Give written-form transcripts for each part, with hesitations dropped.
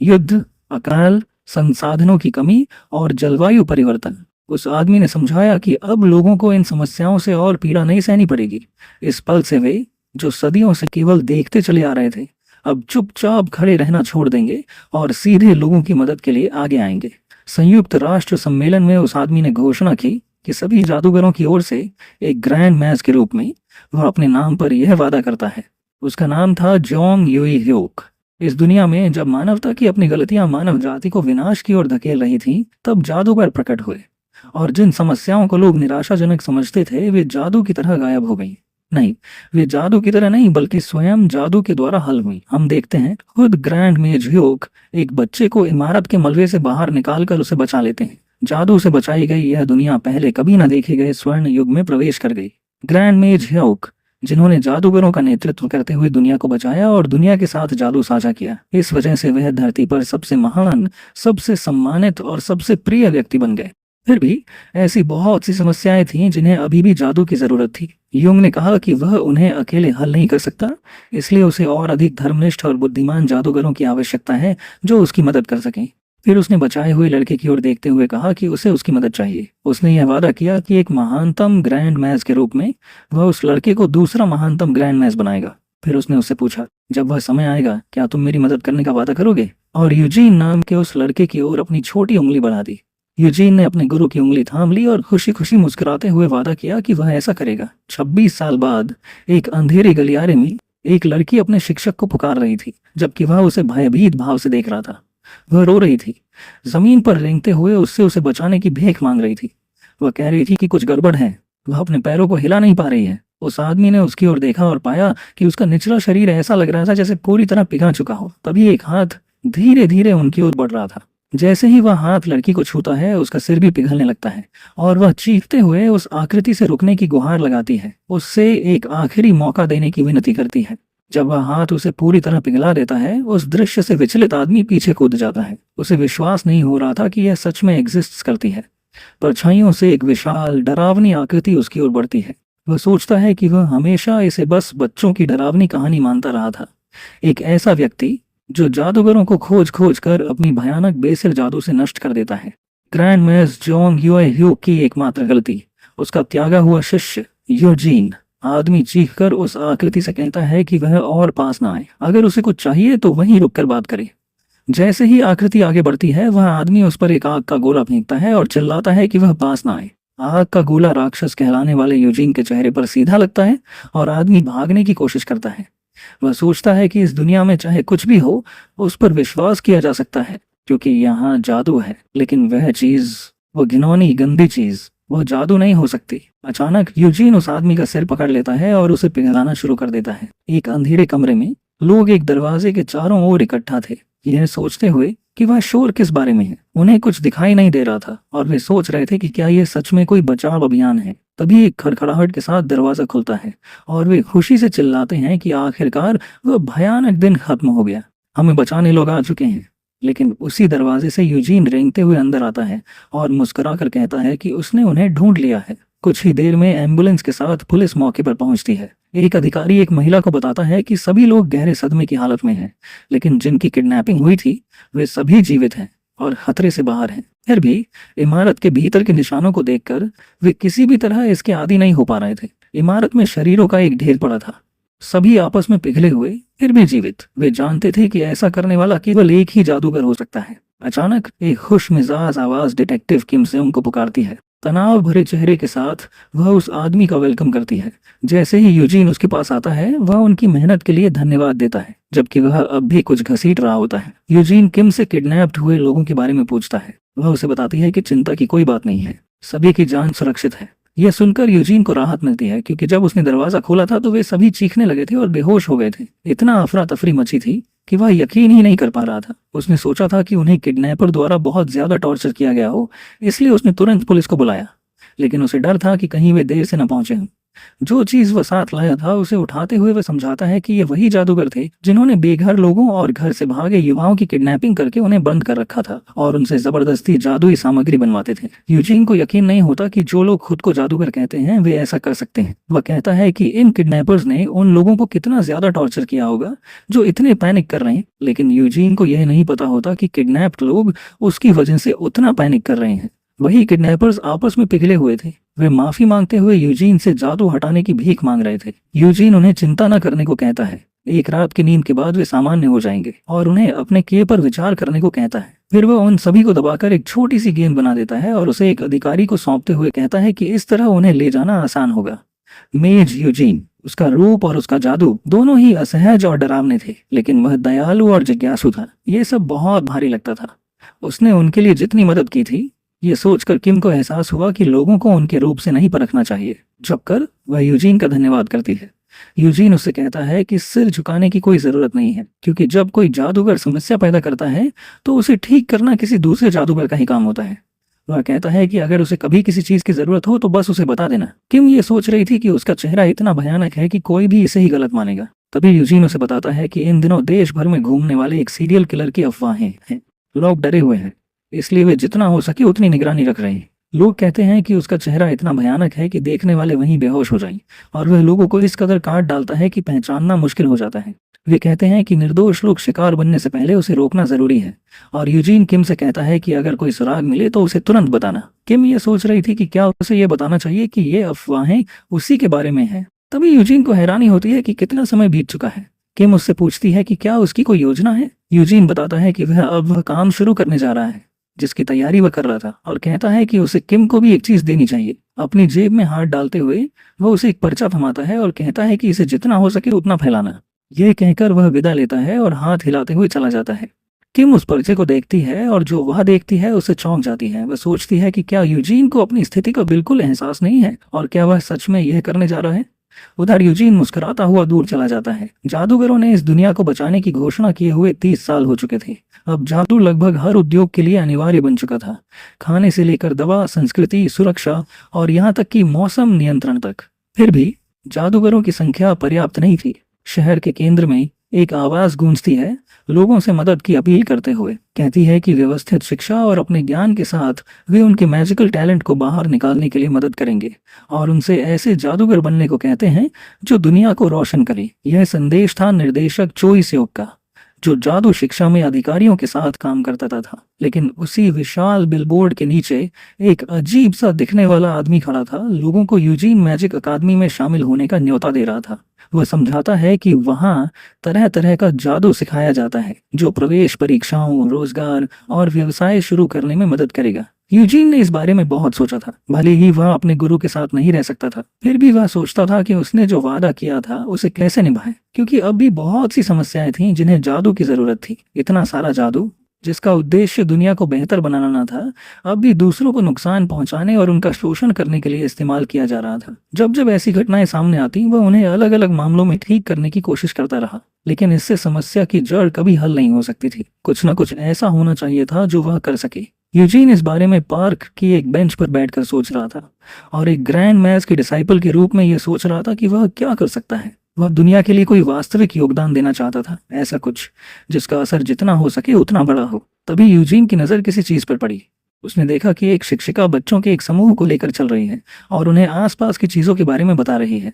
युद्ध, अकाल, संसाधनों की कमी और जलवायु परिवर्तन। उस आदमी ने समझाया कि अब लोगों को इन समस्याओं से और पीड़ा नहीं सहनी पड़ेगी। इस पल से वे, जो सदियों से केवल देखते चले आ रहे थे, अब चुपचाप खड़े रहना छोड़ देंगे और सीधे लोगों की मदद के लिए आगे आएंगे। संयुक्त राष्ट्र सम्मेलन में उस आदमी ने घोषणा की कि सभी जादूगरों की ओर से एक ग्रैंड मैस के रूप में वह अपने नाम पर यह वादा करता है। उसका नाम था जोंग यूई ह्योक। इस दुनिया में जब मानवता की अपनी गलतियां मानव जाति को विनाश की ओर धकेल रही थी, तब जादूगर प्रकट हुए और जिन समस्याओं को लोग निराशाजनक समझते थे वे जादू की तरह गायब हो गई। नहीं, वे जादू की तरह नहीं बल्कि स्वयं जादू के द्वारा हल हुई। हम देखते हैं खुद ग्रैंड मेज ह्योक एक बच्चे को इमारत के मलबे से बाहर निकालकर उसे बचा लेते हैं। जादू से बचाई गई यह दुनिया पहले कभी न देखे गए स्वर्ण युग में प्रवेश कर गई। ग्रैंड मेज ह्योक, जिन्होंने जादूगरों का नेतृत्व करते हुए दुनिया को बचाया और दुनिया के साथ जादू साझा किया, इस वजह से वह धरती पर सबसे महान, सबसे सम्मानित और सबसे प्रिय व्यक्ति बन गए। फिर भी ऐसी बहुत सी समस्याएं थीं जिन्हें अभी भी जादू की जरूरत थी। यूंग ने कहा कि वह उन्हें अकेले हल नहीं कर सकता, इसलिए उसे और अधिक धर्मनिष्ठ और बुद्धिमान जादूगरों की आवश्यकता है जो उसकी मदद कर सकें। फिर उसने बचाए हुए लड़के की ओर देखते हुए कहा कि उसे उसकी मदद चाहिए। उसने यह वादा किया कि एक महानतम ग्रैंड मैस के रूप में वह उस लड़के को दूसरा महानतम ग्रैंड मैस बनाएगा। फिर उसने उससे पूछा, जब वह समय आएगा क्या तुम मेरी मदद करने का वादा करोगे? और यूजीन नाम के उस लड़के की ओर अपनी छोटी उंगली बढ़ा दी। यूजीन ने अपने गुरु की उंगली थाम ली और खुशी खुशी मुस्कुराते हुए वादा किया कि वह ऐसा करेगा। 26 साल बाद एक अंधेरे गलियारे में एक लड़की अपने शिक्षक को पुकार रही थी, जबकि वह उसे भयभीत भाव से देख रहा था। वह रो रही थी, जमीन पर रेंगते हुए उससे उसे बचाने की भीख मांग रही थी। वह कह रही थी कि कुछ गड़बड़ है, वह अपने पैरों को हिला नहीं पा रही है। उस आदमी ने उसकी ओर देखा और पाया कि उसका निचला शरीर ऐसा लग रहा था जैसे पूरी तरह पिघल चुका हो। तभी एक हाथ धीरे धीरे उनकी ओर बढ़ रहा था। जैसे ही वह हाथ लड़की को छूता है, उसका सिर भी पिघलने लगता है और वह चीखते हुए उस आकृति से रुकने की गुहार लगाती है, उससे एक आखिरी मौका देने की विनती करती है। जब वह हाथ उसे पूरी तरह पिघला देता है, उस दृश्य से विचलित आदमी पीछे कूद जाता है। उसे विश्वास नहीं हो रहा था कि यह सच में एग्जिस्ट करती है। परछाइयों से एक विशाल डरावनी आकृति उसकी ओर बढ़ती है। वह सोचता है कि वह हमेशा इसे बस बच्चों की डरावनी कहानी मानता रहा था। एक ऐसा व्यक्ति जो जादूगरों को खोज खोज कर अपनी भयानक बेसिल जादू से नष्ट कर देता है। ग्रैंड मेस जोंग यूई ह्योक की एकमात्र गलती, उसका त्यागा हुआ शिष्य यूजीन। आदमी चीखकर उस आकृति से कहता है कि वह और पास ना आए, अगर उसे कुछ चाहिए तो वहीं रुककर बात करे। जैसे ही आकृति आगे बढ़ती है, वह आदमी उस पर एक आग का गोला फेंकता है और चिल्लाता है कि वह पास ना आए। आग का गोला राक्षस कहलाने वाले यूजीन के चेहरे पर सीधा लगता है और आदमी भागने की कोशिश करता है। वह सोचता है कि इस दुनिया में चाहे कुछ भी हो, उस पर विश्वास किया जा सकता है क्योंकि यहाँ जादू है। लेकिन वह चीज, वो घिनौनी गंदी चीज, वो जादू नहीं हो सकती। अचानक यूजीन उस आदमी का सिर पकड़ लेता है और उसे पिघलाना शुरू कर देता है। एक अंधेरे कमरे में लोग एक दरवाजे के चारों ओर इकट्ठा थे, यह सोचते हुए कि वह शोर किस बारे में है। उन्हें कुछ दिखाई नहीं दे रहा था और वे सोच रहे थे कि क्या यह सच में कोई बचाव अभियान है। तभी एक खड़खड़ाहट के साथ दरवाजा खुलता है और वे खुशी से चिल्लाते हैं कि आखिरकार वह भयानक दिन खत्म हो गया, हमें बचाने लोग आ चुके हैं। लेकिन उसी दरवाजे से यूजीन रेंगते हुए अंदर आता है और मुस्कुराकर कहता है कि उसने उन्हें ढूंढ लिया है। कुछ ही देर में एम्बुलेंस के साथ पुलिस मौके पर पहुंचती है। एक अधिकारी एक महिला को बताता है कि सभी लोग गहरे सदमे की हालत में हैं, लेकिन जिनकी किडनैपिंग हुई थी वे सभी जीवित हैं और खतरे से बाहर हैं। फिर भी इमारत के भीतर के निशानों को देखकर वे किसी भी तरह इसके आदी नहीं हो पा रहे थे। इमारत में शरीरों का एक ढेर पड़ा था, सभी आपस में पिघले हुए फिर भी जीवित। वे जानते थे कि ऐसा करने वाला केवल एक ही जादूगर हो सकता है। अचानक एक खुश मिजाज आवाज डिटेक्टिव किम सेउंग को पुकारती है। तनाव भरे चेहरे के साथ वह उस आदमी का वेलकम करती है। जैसे ही यूजीन उसके पास आता है, वह उनकी मेहनत के लिए धन्यवाद देता है, जबकि वह अब भी कुछ घसीट रहा होता है। यूजीन किम से किडनैप्ड हुए लोगों के बारे में पूछता है। वह उसे बताती है कि चिंता की कोई बात नहीं है, सभी की जान सुरक्षित है। यह सुनकर यूजीन को राहत मिलती है क्योंकि जब उसने दरवाजा खोला था तो वे सभी चीखने लगे थे और बेहोश हो गए थे। इतना अफरा तफरी मची थी कि वह यकीन ही नहीं कर पा रहा था। उसने सोचा था कि उन्हें किडनैपर द्वारा बहुत ज्यादा टॉर्चर किया गया हो, इसलिए उसने तुरंत पुलिस को बुलाया। लेकिन उसे डर था कि कहीं वे देर से न पहुंचे हों। जो चीज वह साथ लाया था उसे उठाते हुए वह समझाता है कि ये वही जादूगर थे जिन्होंने बेघर लोगों और घर से भागे युवाओं की किडनैपिंग करके उन्हें बंद कर रखा था और उनसे जबरदस्ती जादुई सामग्री बनवाते थे। यूजीन को यकीन नहीं होता कि जो लोग खुद को जादूगर कहते हैं वे ऐसा कर सकते हैं। वह कहता है कि इन किडनैपर्स ने उन लोगों को कितना ज्यादा टॉर्चर किया होगा जो इतने पैनिक कर रहे हैं, लेकिन यूजीन को यह नहीं पता होता कि किडनैप्ड लोग उसकी वजह से उतना पैनिक कर रहे हैं। वही किडनैपर्स आपस में पिघले हुए थे। वे माफी मांगते हुए यूजीन से जादू हटाने की भीख मांग रहे थे। यूजीन उन्हें चिंता न करने को कहता है। एक रात की नींद के बाद वे सामान्य हो जाएंगे और उन्हें अपने किए पर विचार करने को कहता है। फिर वह उन सभी को दबाकर एक छोटी सी गेंद बना देता है और उसे एक अधिकारी को सौंपते हुए कहता है कि इस तरह उन्हें ले जाना आसान होगा। मेज यूजीन, उसका रूप और उसका जादू दोनों ही असहज और डरावने थे, लेकिन वह दयालु और जिज्ञासु था। ये सब बहुत भारी लगता था। उसने उनके लिए जितनी मदद की थी, ये सोचकर किम को एहसास हुआ कि लोगों को उनके रूप से नहीं परखना चाहिए। झुककर वह यूजीन का धन्यवाद करती है। यूजीन उससे कहता है कि सिर झुकाने की कोई जरूरत नहीं है, क्योंकि जब कोई जादूगर समस्या पैदा करता है तो उसे ठीक करना किसी दूसरे जादूगर का ही काम होता है। वह कहता है कि अगर उसे कभी किसी चीज की जरूरत हो तो बस उसे बता देना। किम ये सोच रही थी कि उसका चेहरा इतना भयानक है कि कोई भी इसे ही गलत मानेगा। तभी यूजीन उसे बताता है कि इन दिनों देश भर में घूमने वाले एक सीरियल किलर की अफवाहें हैं। लोग डरे हुए हैं, इसलिए वे जितना हो सके उतनी निगरानी रख रहे हैं। लोग कहते हैं कि उसका चेहरा इतना भयानक है कि देखने वाले वहीं बेहोश हो जाएं, और वह लोगों को इस कदर काट डालता है कि पहचानना मुश्किल हो जाता है। वे कहते हैं कि निर्दोष लोग शिकार बनने से पहले उसे रोकना जरूरी है, और यूजीन किम से कहता है कि अगर कोई सुराग मिले तो उसे तुरंत बताना। किम ये सोच रही थी कि क्या उसे ये बताना चाहिए कि ये अफवाहें उसी के बारे में है। तभी यूजीन को हैरानी होती है कि कितना समय बीत चुका है। किम उससे पूछती है कि क्या उसकी कोई योजना है। यूजीन बताता है कि वह काम शुरू करने जा रहा है जिसकी तैयारी वह कर रहा था, और कहता है कि उसे किम को भी एक चीज देनी चाहिए। अपनी जेब में हाथ डालते हुए वह उसे एक पर्चा थमाता है और कहता है कि इसे जितना हो सके उतना फैलाना। यह कहकर वह विदा लेता है और हाथ हिलाते हुए चला जाता है। किम उस पर्चे को देखती है और जो वह देखती है उसे चौंक जाती है। वह सोचती है कि क्या यूजीन को अपनी स्थिति का बिल्कुल एहसास नहीं है और क्या वह सच में यह करने जा रहा है। उधर यूजीन मुस्कुराता हुआ दूर चला जाता है। जादूगरों ने इस दुनिया को बचाने की घोषणा किए हुए 30 साल हो चुके थे। अब जादू लगभग हर उद्योग के लिए अनिवार्य बन चुका था, खाने से लेकर दवा, संस्कृति, सुरक्षा और यहाँ तक कि मौसम नियंत्रण तक। फिर भी जादूगरों की संख्या पर्याप्त नहीं थी। शहर के केंद्र में एक आवाज गूंजती है, लोगों से मदद की अपील करते हुए। कहती है कि व्यवस्थित शिक्षा और अपने ज्ञान के साथ वे उनके मैजिकल टैलेंट को बाहर निकालने के लिए मदद करेंगे, और उनसे ऐसे जादूगर बनने को कहते हैं जो दुनिया को रोशन करे। यह संदेश था निर्देशक चोई सेओक का, जो जादू शिक्षा में अधिकारियों के साथ काम करता था। लेकिन उसी विशाल बिलबोर्ड के नीचे एक अजीब सा दिखने वाला आदमी खड़ा था, लोगों को यूजीन मैजिक अकादमी में शामिल होने का न्योता दे रहा था। वह समझाता है कि वहाँ तरह तरह का जादू सिखाया जाता है जो प्रवेश परीक्षाओं, रोजगार और व्यवसाय शुरू करने में मदद करेगा। यूजीन ने इस बारे में बहुत सोचा था। भले ही वह अपने गुरु के साथ नहीं रह सकता था, फिर भी वह सोचता था कि उसने जो वादा किया था उसे कैसे निभाए, क्योंकि अब भी बहुत सी समस्याएं थीं जिन्हें जादू की जरूरत थी। इतना सारा जादू जिसका उद्देश्य दुनिया को बेहतर बनाना न था, अब भी दूसरों को नुकसान पहुंचाने और उनका शोषण करने के लिए इस्तेमाल किया जा रहा था। जब जब ऐसी घटनाएं सामने आती, वह उन्हें अलग अलग मामलों में ठीक करने की कोशिश करता रहा, लेकिन इससे समस्या की जड़ कभी हल नहीं हो सकती थी। कुछ न कुछ ऐसा होना चाहिए था जो वह कर सके। यूजीन इस बारे में पार्क की एक बेंच पर बैठकर सोच रहा था, और एक ग्रैंड मैज के डिसाइपल के रूप में यह सोच रहा था कि वह क्या कर सकता है। वह दुनिया के लिए कोई वास्तविक योगदान देना चाहता था, ऐसा कुछ जिसका असर जितना हो सके उतना बड़ा हो। तभी यूजीन की नजर किसी चीज पर पड़ी। उसने देखा कि एक शिक्षिका बच्चों के एक समूह को लेकर चल रही है और उन्हें आसपास की चीजों के बारे में बता रही है।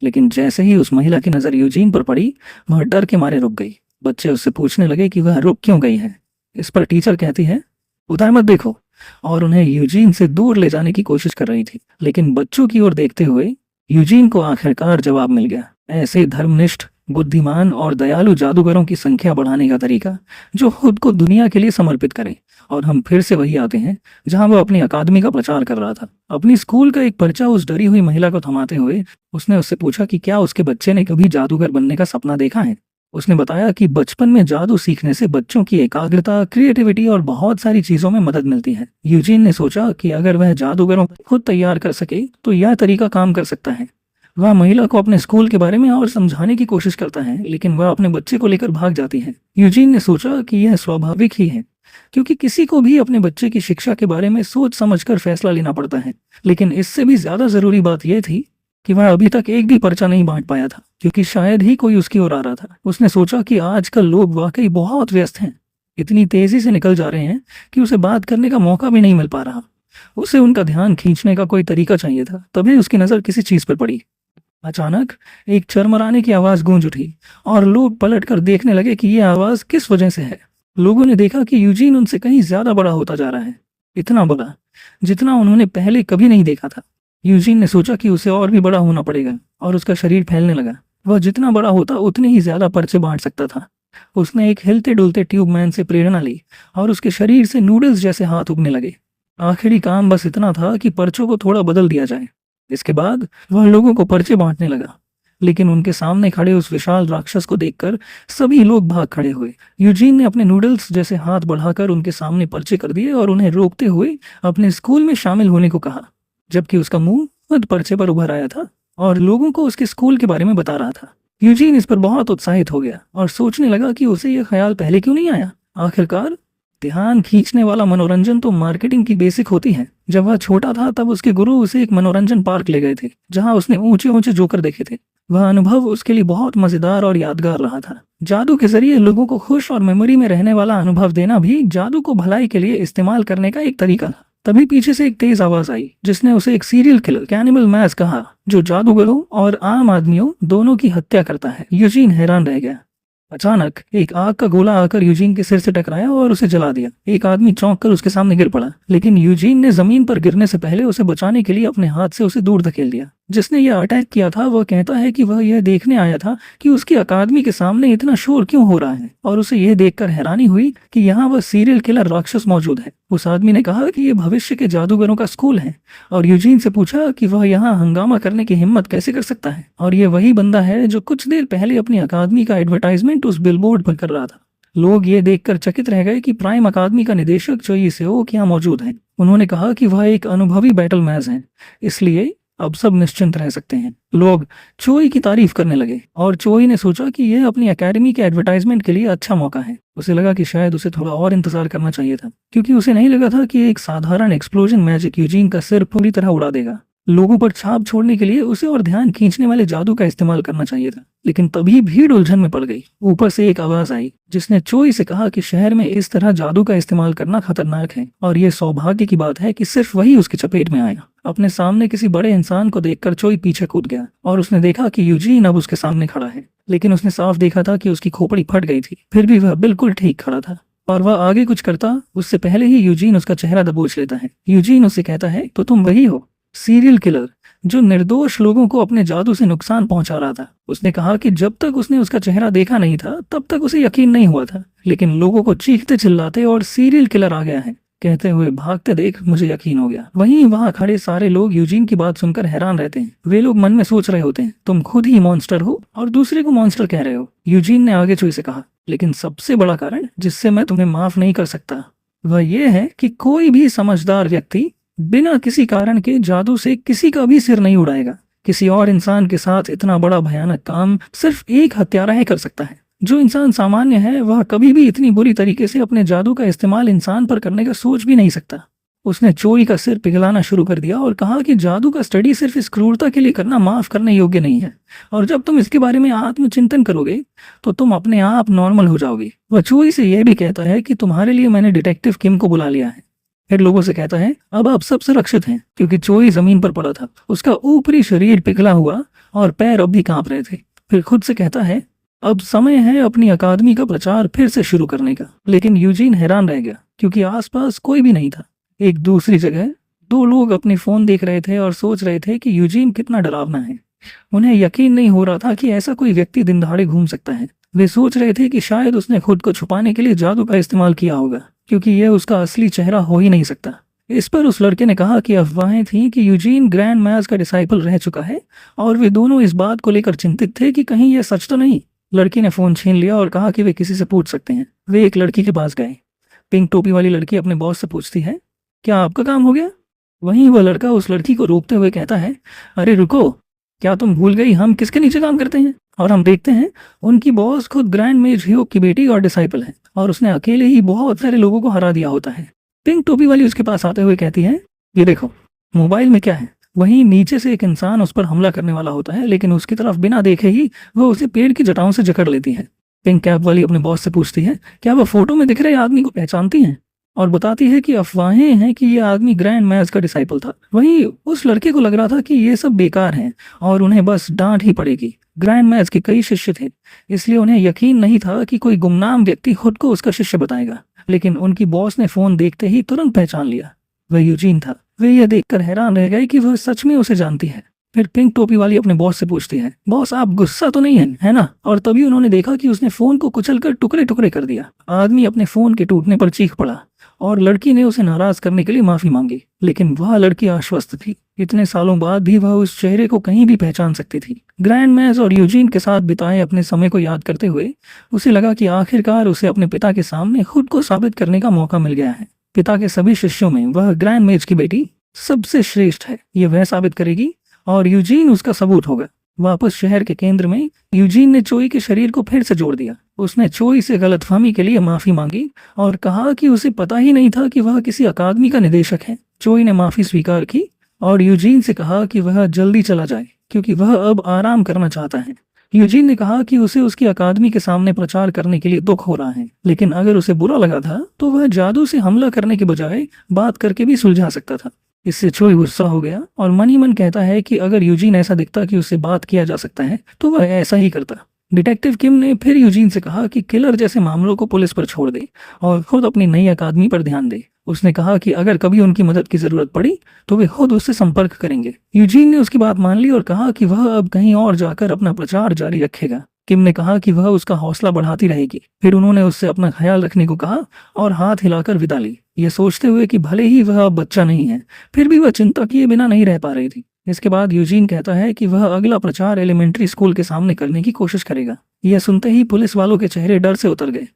लेकिन जैसे ही उस महिला की नजर यूजीन पर पड़ी, वह डर के मारे रुक गई। बच्चे उससे पूछने लगे कि वह रुक क्यों गई है। इस पर टीचर कहती है, उधर मत देखो, और उन्हें यूजीन से दूर ले जाने की कोशिश कर रही थी। लेकिन बच्चों की ओर देखते हुए यूजीन को आखिरकार जवाब मिल गया। ऐसे धर्मनिष्ठ, बुद्धिमान और दयालु जादूगरों की संख्या बढ़ाने का तरीका जो खुद को दुनिया के लिए समर्पित करें। और हम फिर से वही आते हैं जहां वह अपनी अकादमी का प्रचार कर रहा था। अपनी स्कूल का एक पर्चा उस डरी हुई महिला को थमाते हुए उसने उससे पूछा कि क्या उसके बच्चे ने कभी जादूगर बनने का सपना देखा है। उसने बताया कि बचपन में जादू सीखने से बच्चों की एकाग्रता, क्रिएटिविटी और बहुत सारी चीजों में मदद मिलती है। यूजीन ने सोचा कि अगर वह जादूगरों को खुद तैयार कर सके तो यह तरीका काम कर सकता है। वह महिला को अपने स्कूल के बारे में और समझाने की कोशिश करता है, लेकिन वह अपने बच्चे को लेकर भाग जाती है। यूजीन ने सोचा कि यह स्वाभाविक ही है, क्योंकि किसी को भी अपने बच्चे की शिक्षा के बारे में सोच समझकर फैसला लेना पड़ता है। लेकिन इससे भी ज्यादा जरूरी बात यह थी कि वह अभी तक एक भी पर्चा नहीं बांट पाया था, क्योंकि शायद ही कोई उसकी ओर आ रहा था। उसने सोचा कि आजकल लोग वाकई बहुत व्यस्त हैं, इतनी तेजी से निकल जा रहे हैं कि उसे बात करने का मौका भी नहीं मिल पा रहा। उसे उनका ध्यान खींचने का कोई तरीका चाहिए था। तभी उसकी नजर किसी चीज पर पड़ी। अचानक एक चरमराने की आवाज गूंज उठी और लोग पलटकर देखने लगे कि यह आवाज किस वजह से है। लोगों ने देखा कि यूजीन उनसे कहीं ज्यादा बड़ा होता जा रहा है, इतना बड़ा जितना उन्होंने पहले कभी नहीं देखा था। यूजीन ने सोचा कि उसे और भी बड़ा होना पड़ेगा और उसका शरीर फैलने लगा। वह जितना बड़ा होता उतने ही ज्यादा पर्चे बांट सकता था। उसने एक हिलते डुलते ट्यूब मैन से प्रेरणा ली और उसके शरीर से नूडल्स जैसे हाथ उगने लगे। आखिरी काम बस इतना था कि पर्चों को थोड़ा बदल दिया जाए। इसके बाद वह लोगों को पर्चे बांटने लगा, लेकिन उनके सामने खड़े उस विशाल राक्षस को देखकर सभी लोग भाग खड़े हुए। यूजीन ने अपने नूडल्स जैसे हाथ बढ़ाकर उनके सामने पर्चे कर दिए और उन्हें रोकते हुए अपने स्कूल में शामिल होने को कहा, जबकि उसका मुंह खुद पर्चे पर उभर आया था और लोगों को उसके स्कूल के बारे में बता रहा था। यूजीन इस पर बहुत उत्साहित हो गया और सोचने लगा कि उसे यह ख्याल पहले क्यों नहीं आया। आखिरकार ध्यान खींचने वाला मनोरंजन तो मार्केटिंग की बेसिक होती है। जब वह छोटा था तब उसके गुरु उसे एक मनोरंजन पार्क ले गए थे, जहां उसने ऊंचे ऊंचे जोकर देखे थे। वह अनुभव उसके लिए बहुत मजेदार और यादगार रहा था। जादू के जरिए लोगों को खुश और मेमोरी में रहने वाला अनुभव देना भी जादू को भलाई के लिए इस्तेमाल करने का एक तरीका था। तभी पीछे से एक तेज आवाज आई, जिसने उसे एक सीरियल किलर कैनिबल मैज कहा, जो जादूगरों और आम आदमियों दोनों की हत्या करता है। यूजीन हैरान रह गया। अचानक एक आग का गोला आकर यूजीन के सिर से टकराया और उसे जला दिया। एक आदमी चौंक कर उसके सामने गिर पड़ा, लेकिन यूजीन ने जमीन पर गिरने से पहले उसे बचाने के लिए अपने हाथ से उसे दूर धकेल दिया। जिसने यह अटैक किया था वह कहता है कि वह यह देखने आया था कि उसकी अकादमी के सामने इतना शोर क्यों हो रहा है, और उसे यह देखकर हैरानी हुई कि यहाँ वह सीरियल किलर राक्षस मौजूद है। उस आदमी ने कहा कि यह भविष्य के जादूगरों का स्कूल है, और यूजीन से पूछा कि वह यहाँ हंगामा करने की हिम्मत कैसे कर सकता है। और ये वही बंदा है जो कुछ देर पहले अपनी अकादमी का एडवर्टाइजमेंट उस बिलबोर्ड पर कर रहा था। लोग ये देखकर चकित रह गए कि प्राइम अकादमी का निदेशक चोई सेओक यहाँ मौजूद है। उन्होंने कहा कि वह एक अनुभवी बैटल मैज है, इसलिए अब सब निश्चिंत रह सकते हैं। लोग चोई की तारीफ करने लगे और चोई ने सोचा कि यह अपनी एकेडमी के एडवर्टाइजमेंट के लिए अच्छा मौका है। उसे लगा कि शायद उसे थोड़ा और इंतजार करना चाहिए था, क्योंकि उसे नहीं लगा था कि एक साधारण एक्सप्लोजन मैजिक यूजीन का सिर पूरी तरह उड़ा देगा। लोगों पर छाप छोड़ने के लिए उसे और ध्यान खींचने वाले जादू का इस्तेमाल करना चाहिए था। लेकिन तभी भीड़ उलझन में पड़ गई। ऊपर से एक आवाज आई जिसने चोई से कहा कि शहर में इस तरह जादू का इस्तेमाल करना खतरनाक है, और ये सौभाग्य की बात है कि सिर्फ वही उसके चपेट में आया। अपने सामने किसी बड़े इंसान को देखकर चोई पीछे कूद गया और उसने देखा कि यूजीन अब उसके सामने खड़ा है, लेकिन उसने साफ देखा था कि उसकी खोपड़ी फट गई थी। फिर भी वह बिल्कुल ठीक खड़ा था, और वह आगे कुछ करता उससे पहले ही यूजीन उसका चेहरा दबोच लेता है। यूजीन उससे कहता है, तो तुम वही हो सीरियल किलर जो निर्दोष लोगों को अपने जादू से नुकसान पहुंचा रहा था। उसने कहा कि जब तक उसने उसका चेहरा देखा नहीं था तब तक उसे यकीन नहीं हुआ था, लेकिन लोगों को चीखते चिल्लाते और सीरियल किलर आ गया है कहते हुए भागते देख मुझे यकीन हो गया। वहीं वहां खड़े सारे लोग यूजीन की बात सुनकर हैरान रहते हैं। वे लोग मन में सोच रहे होते हैं, तुम खुद ही मॉन्स्टर हो और दूसरे को मॉन्स्टर कह रहे हो। यूजीन ने आगे चोई से कहा, लेकिन सबसे बड़ा कारण जिससे मैं तुम्हें माफ नहीं कर सकता वह यह है कि कोई भी समझदार व्यक्ति बिना किसी कारण के जादू से किसी का भी सिर नहीं उड़ाएगा। किसी और इंसान के साथ इतना बड़ा भयानक काम सिर्फ एक हत्यारा ही कर सकता है। जो इंसान सामान्य है वह कभी भी इतनी बुरी तरीके से अपने जादू का इस्तेमाल इंसान पर करने का सोच भी नहीं सकता। उसने चोई का सिर पिघलाना शुरू कर दिया और कहा कि जादू का स्टडी सिर्फ इस क्रूरता के लिए करना माफ करने योग्य नहीं है, और जब तुम इसके बारे में आत्मचिंतन करोगे तो तुम अपने आप नॉर्मल हो जाओगे। वह चोई से यह भी कहता है कि तुम्हारे लिए मैंने डिटेक्टिव किम को बुला लिया है। फिर लोगों से कहता है, अब आप सब सुरक्षित हैं, क्योंकि चोई जमीन पर पड़ा था। उसका ऊपरी शरीर पिघला हुआ और पैर अब भी कांप रहे थे। फिर खुद से कहता है, अब समय है अपनी अकादमी का प्रचार फिर से शुरू करने का। लेकिन यूजीन हैरान रह गया, क्योंकि आसपास कोई भी नहीं था। एक दूसरी जगह दो लोग अपने फोन देख रहे थे और सोच रहे थे कि यूजीन कितना डरावना है। उन्हें यकीन नहीं हो रहा था कि ऐसा कोई व्यक्ति दिन दहाड़े घूम सकता है। वे सोच रहे थे कि शायद उसने खुद को छुपाने के लिए जादू का इस्तेमाल किया होगा, क्योंकि यह उसका असली चेहरा हो ही नहीं सकता। इस पर उस लड़के ने कहा कि अफवाहें थीं कि यूजीन ग्रैंड मैज का डिसाइपल रह चुका है, और वे दोनों इस बात को लेकर चिंतित थे कि कहीं यह सच तो नहीं। लड़की ने फोन छीन लिया और कहा कि वे किसी से पूछ सकते हैं। वे एक लड़की के पास गए। पिंक टोपी वाली लड़की अपने बॉस से पूछती है, क्या आपका काम हो गया? वहीं वह लड़का उस लड़की को रोकते हुए कहता है, अरे रुको, क्या तुम भूल गई हम किसके नीचे काम करते हैं? और हम देखते हैं उनकी बॉस खुद ग्रैंड मेज ह्यूक की बेटी और डिसाइपल है, और उसने अकेले ही बहुत सारे लोगों को हरा दिया होता है। पिंक टोपी वाली उसके पास आते हुए कहती है, ये देखो मोबाइल में क्या है, वहीं नीचे से एक इंसान उस पर हमला करने वाला होता है, लेकिन उसकी तरफ बिना देखे ही वह उसे पेड़ की जटाओं से जकड़ लेती है। पिंक कैप वाली अपने बॉस से पूछती है, क्या वह फोटो में दिख रहे आदमी को पहचानती हैं? और बताती है कि अफवाहें हैं कि यह आदमी ग्रैंड मैज का डिसाइपल था। वहीं उस लड़के को लग रहा था कि ये सब बेकार हैं और उन्हें बस डांट ही पड़ेगी। ग्रैंड मैज के कई शिष्य थे, इसलिए उन्हें यकीन नहीं था कि कोई गुमनाम व्यक्ति खुद को उसका शिष्य बताएगा, लेकिन उनकी बॉस ने फोन देखते ही तुरंत पहचान लिया। वह यूजीन था। वे यह देखकर हैरान रह गए कि वह सच में उसे जानती है। फिर पिंक टोपी वाली अपने बॉस से पूछती है, बॉस आप गुस्सा तो नहीं है ना? और तभी उन्होंने देखा कि उसने फोन को कुचलकर टुकड़े टुकड़े कर दिया। आदमी अपने फोन के टूटने पर चीख पड़ा और लड़की ने उसे नाराज करने के लिए माफी मांगी, लेकिन वह लड़की आश्वस्त थी। इतने सालों बाद भी वह उस चेहरे को कहीं भी पहचान सकती थी। ग्रैंड मैज और यूजीन के साथ बिताए अपने समय को याद करते हुए उसे लगा कि आखिरकार उसे अपने पिता के सामने खुद को साबित करने का मौका मिल गया है। पिता के सभी शिष्यों में वह ग्रैंड मेज की बेटी सबसे श्रेष्ठ है, ये वह साबित करेगी और यूजीन उसका सबूत होगा। वापस शहर के केंद्र में यूजीन ने चोई के शरीर को फिर से जोड़ दिया। उसने चोई से गलतफहमी के लिए माफी मांगी और कहा कि उसे पता ही नहीं था कि वह किसी अकादमी का निदेशक है। चोई ने माफी स्वीकार की और यूजीन से कहा कि वह जल्दी चला जाए क्योंकि वह अब आराम करना चाहता है। यूजीन ने कहा कि उसे उसकी अकादमी के सामने प्रचार करने के लिए दुख हो रहा है, लेकिन अगर उसे बुरा लगा था तो वह जादू से हमला करने के बजाय बात करके भी सुलझा सकता था। इससे चोई गुस्सा हो गया और मन ही मन कहता है कि अगर यूजीन ऐसा दिखता कि उससे बात किया जा सकता है तो वह ऐसा ही करता। डिटेक्टिव किम ने फिर यूजीन से कहा कि किलर जैसे मामलों को पुलिस पर छोड़ दे और खुद अपनी नई अकादमी पर ध्यान दे। उसने कहा कि अगर कभी उनकी मदद की जरूरत पड़ी तो वे खुद उससे संपर्क करेंगे। यूजीन ने उसकी बात मान ली और कहा कि वह अब कहीं और जाकर अपना प्रचार जारी रखेगा। किम ने कहा कि वह उसका हौसला बढ़ाती रहेगी। फिर उन्होंने उससे अपना ख्याल रखने को कहा और हाथ हिलाकर विदा ली, यह सोचते हुए कि भले ही वह अब बच्चा नहीं है, फिर भी वह चिंता किए बिना नहीं रह पा रही थी। इसके बाद यूजीन कहता है कि वह अगला प्रचार एलिमेंट्री स्कूल के सामने करने की कोशिश करेगा। यह सुनते ही पुलिस वालों के चेहरे डर से उतर गए।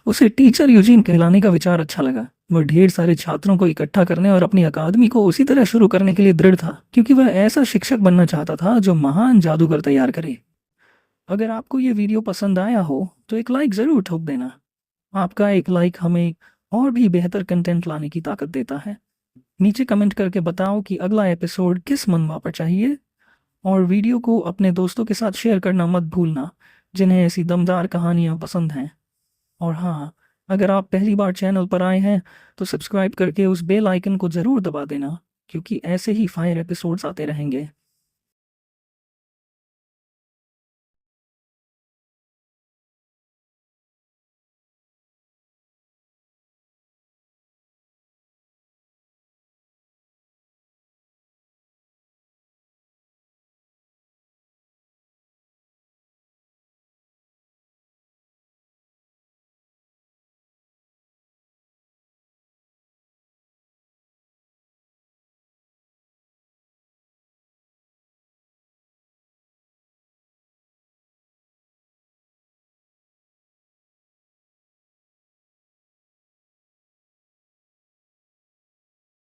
उसे टीचर यूजीन कहलाने का विचार अच्छा लगा। वह ढेर सारे छात्रों को इकट्ठा करने और अपनी अकादमी को उसी तरह शुरू करने के लिए दृढ़ था, क्योंकि वह ऐसा शिक्षक बनना चाहता था जो महान जादूगर तैयार करे। अगर आपको ये वीडियो पसंद आया हो तो एक लाइक ज़रूर ठोक देना। आपका एक लाइक हमें और भी बेहतर कंटेंट लाने की ताकत देता है। नीचे कमेंट करके बताओ कि अगला एपिसोड किस मनवा पर चाहिए, और वीडियो को अपने दोस्तों के साथ शेयर करना मत भूलना जिन्हें ऐसी दमदार कहानियाँ पसंद हैं। और हाँ, अगर आप पहली बार चैनल पर आए हैं तो सब्सक्राइब करके उस बेल आइकन को ज़रूर दबा देना, क्योंकि ऐसे ही फायर एपिसोड्स आते रहेंगे।